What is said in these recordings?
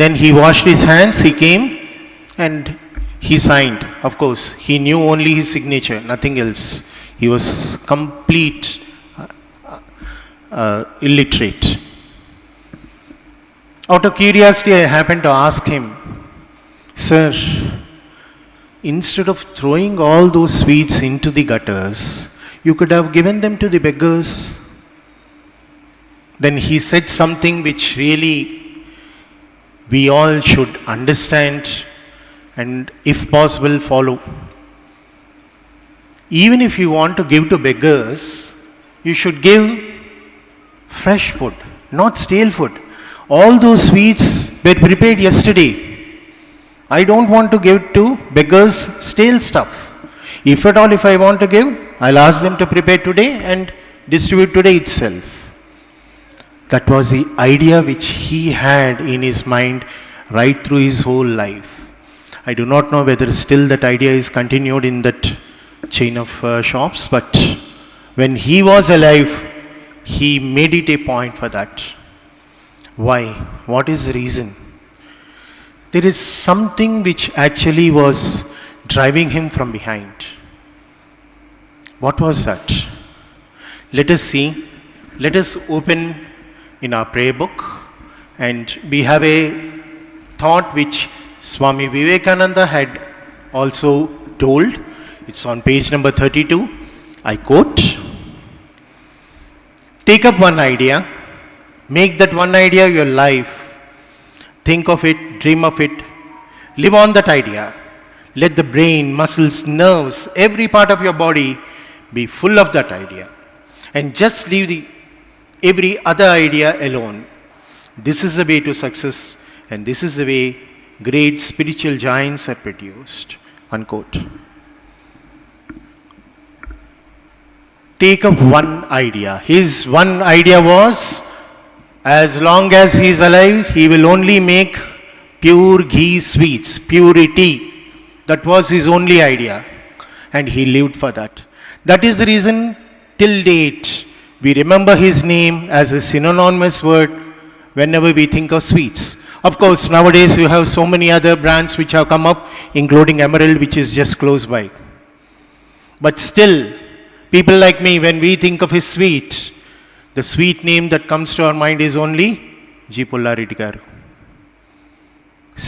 Then he washed his hands, he came and he signed. Of course, he knew only his signature, nothing else. He was complete illiterate. Out of curiosity, I happened to ask him, "Sir, instead of throwing all those sweets into the gutters, you could have given them to the beggars." Then he said something which really we all should understand and, if possible, follow. Even if you want to give to beggars, you should give fresh food, not stale food. All those sweets were prepared yesterday. I don't want to give to beggars stale stuff. If at all, if I want to give, I'll ask them to prepare today and distribute today itself. That was the idea which he had in his mind right through his whole life. I do not know whether still that idea is continued in that chain of shops, but when he was alive, he made it a point for that. Why? What is the reason? There is something which actually was driving him from behind. What was that? Let us see. Let us open in our prayer book, and we have a thought which Swami Vivekananda had also told. It's on page number 32. I quote, "Take up one idea, make that one idea your life. Think of it, dream of it, live on that idea. Let the brain, muscles, nerves, every part of your body be full of that idea. And just leave every other idea alone. This is the way to success, and this is the way great spiritual giants are produced." Unquote. Take up one idea. His one idea was, as long as he is alive, he will only make pure ghee sweets, purity. That was his only idea. And he lived for that. That is the reason till date we remember his name as a synonymous word whenever we think of sweets. Of course, nowadays you have so many other brands which have come up, including Emerald, which is just close by. But still, people like me, when we think of his sweet, the sweet name that comes to our mind is only G. Pullariti Garu.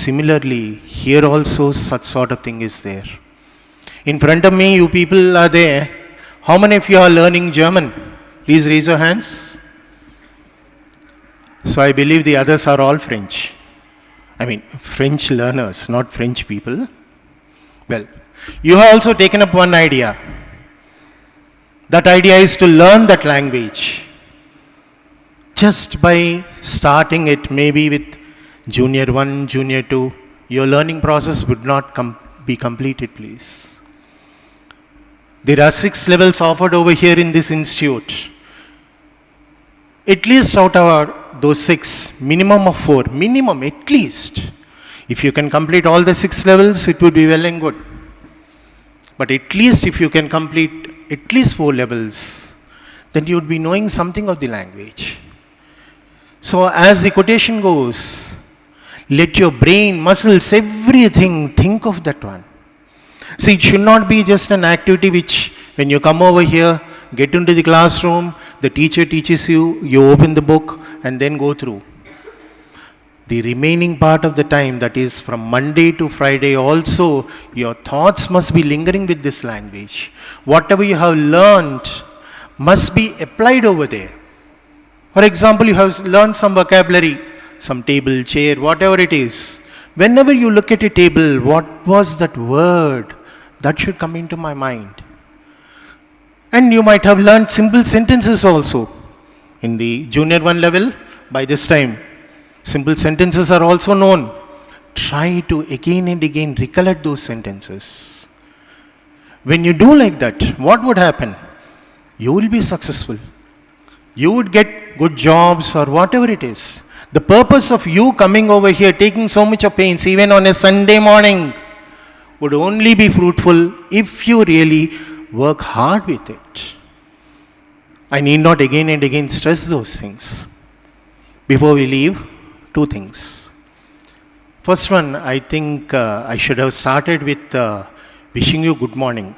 Similarly, here also such sort of thing is there. In front of me, you people are there. How many of you are learning German? Please raise your hands. So I believe the others are all French. I mean, French learners, not French people. Well, you have also taken up one idea. That idea is to learn that language. Just by starting it, maybe with Junior 1, Junior 2, your learning process would not be completed, please. There are 6 levels offered over here in this institute. At least out of those 6, minimum of 4, minimum at least. If you can complete all the 6 levels, it would be well and good. But at least if you can complete at least 4 levels, then you would be knowing something of the language. So as the quotation goes, let your brain, muscles, everything, think of that one. See, it should not be just an activity which, when you come over here, get into the classroom, the teacher teaches you, you open the book and then go through. The remaining part of the time, that is from Monday to Friday also, your thoughts must be lingering with this language. Whatever you have learned must be applied over there. For example, you have learned some vocabulary, some table, chair, whatever it is. Whenever you look at a table, what was that word? That should come into my mind. And you might have learned simple sentences also. In the Junior 1 level, by this time, simple sentences are also known. Try to again and again recollect those sentences. When you do like that, what would happen? You will be successful. You would get good jobs or whatever it is. The purpose of you coming over here, taking so much of pains, even on a Sunday morning, would only be fruitful if you really work hard with it. I need not again and again stress those things. Before we leave, 2 things. First one, I think I should have started with wishing you good morning.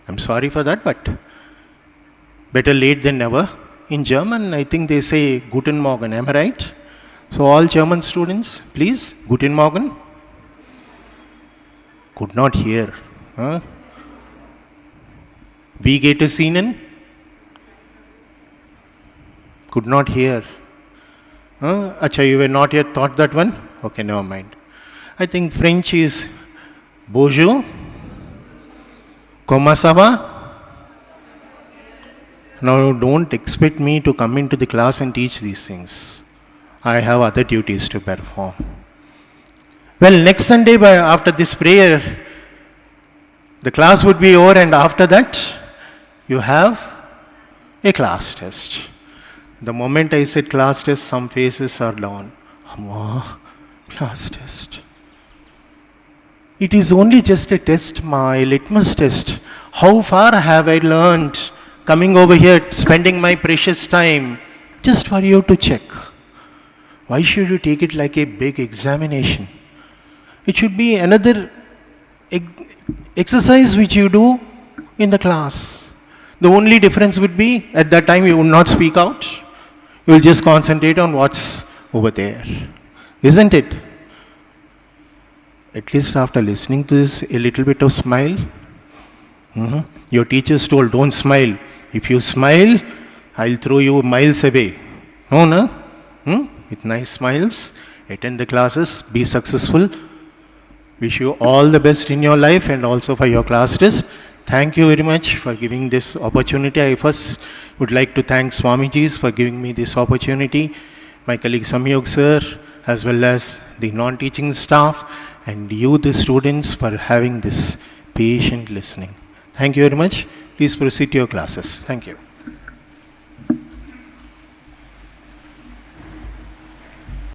I'm sorry for that, but better late than never. In German, I think they say Guten Morgen. Am I right? So all German students, please, Guten Morgen. Could not hear. Huh? Wie geht es Ihnen? Could not hear. Acha, you were not yet taught that one? Okay, never mind. I think French is Bonjour. Comment ça va? Now, don't expect me to come into the class and teach these things. I have other duties to perform. Well, next Sunday, after this prayer, the class would be over, and after that, you have a class test. The moment I said class test, some faces are down. Amma, class test. It is only just a test, my litmus test. How far have I learned coming over here, spending my precious time just for you to check? Why should you take it like a big examination? It should be another exercise which you do in the class. The only difference would be at that time you will not speak out. You will just concentrate on what's over there. Isn't it? At least after listening to this, a little bit of smile. Your teachers told, don't smile. If you smile, I'll throw you miles away. No? With nice smiles, attend the classes, be successful. Wish you all the best in your life and also for your class test. Thank you very much for giving this opportunity. I first would like to thank Swamiji's for giving me this opportunity, my colleague Samyog sir, as well as the non-teaching staff, and you, the students, for having this patient listening. Thank you very much. Please proceed to your classes. Thank you.